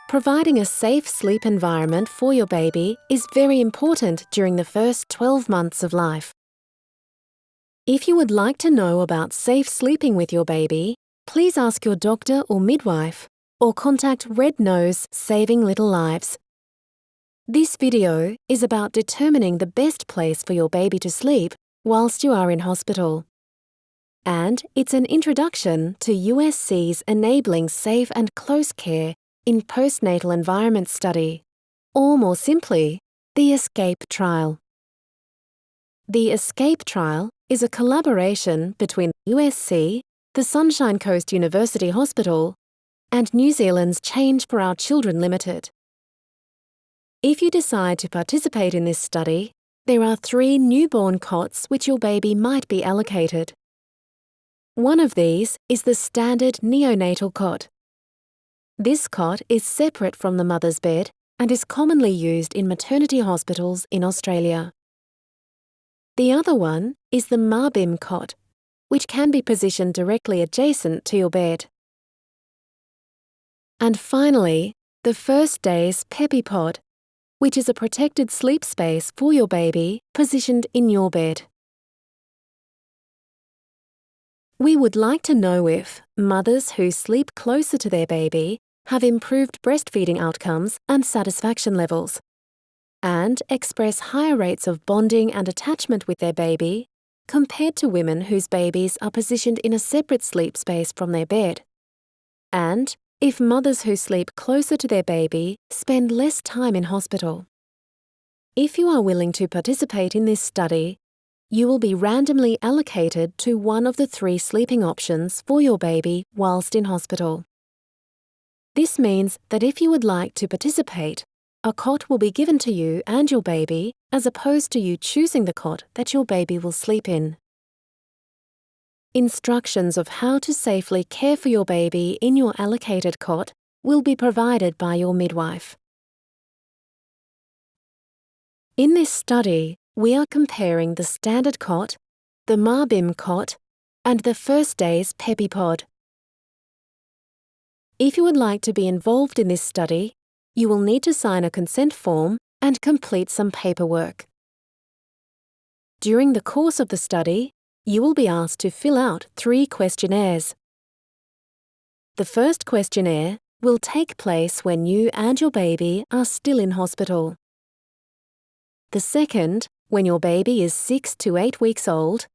Providing a safe sleep environment for your baby is very important during the first 12 months of life. If you would like to know about safe sleeping with your baby, please ask your doctor or midwife or contact Red Nose Saving Little Lives. This video is about determining the best place for your baby to sleep whilst you are in hospital. And it's an introduction to USC's Enabling Safe and Close Care in Postnatal Environment Study, or more simply, the ESCAPE trial. The ESCAPE trial is a collaboration between USC, the Sunshine Coast University Hospital, and New Zealand's Change for Our Children Limited. If you decide to participate in this study, there are 3 newborn cots which your baby might be allocated. One of these is the standard neonatal cot. This cot is separate from the mother's bed and is commonly used in maternity hospitals in Australia. The other one is the Marbim cot, which can be positioned directly adjacent to your bed. And finally, the first day's Peppy pod, which is a protected sleep space for your baby positioned in your bed. We would like to know if mothers who sleep closer to their baby have improved breastfeeding outcomes and satisfaction levels, and express higher rates of bonding and attachment with their baby compared to women whose babies are positioned in a separate sleep space from their bed, and if mothers who sleep closer to their baby spend less time in hospital. If you are willing to participate in this study, you will be randomly allocated to one of the 3 sleeping options for your baby whilst in hospital. This means that if you would like to participate, a cot will be given to you and your baby as opposed to you choosing the cot that your baby will sleep in. Instructions of how to safely care for your baby in your allocated cot will be provided by your midwife. In this study, we are comparing the standard cot, the Marbim cot, and the first day's Peppy pod. If you would like to be involved in this study, you will need to sign a consent form and complete some paperwork. During the course of the study, you will be asked to fill out 3 questionnaires. The first questionnaire will take place when you and your baby are still in hospital. The second, when your baby is 6 to 8 weeks old.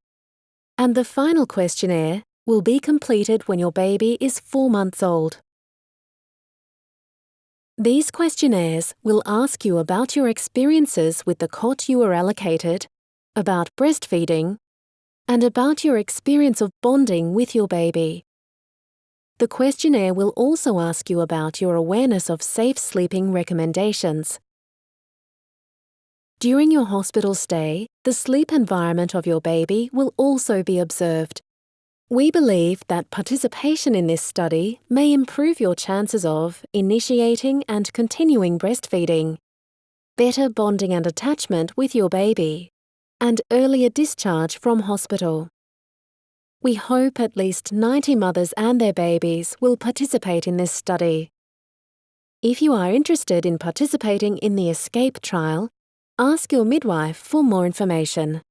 And the final questionnaire will be completed when your baby is 4 months old. These questionnaires will ask you about your experiences with the cot you were allocated, about breastfeeding, and about your experience of bonding with your baby. The questionnaire will also ask you about your awareness of safe sleeping recommendations. During your hospital stay, the sleep environment of your baby will also be observed. We believe that participation in this study may improve your chances of initiating and continuing breastfeeding, better bonding and attachment with your baby, and earlier discharge from hospital. We hope at least 90 mothers and their babies will participate in this study. If you are interested in participating in the ESCAPE trial, ask your midwife for more information.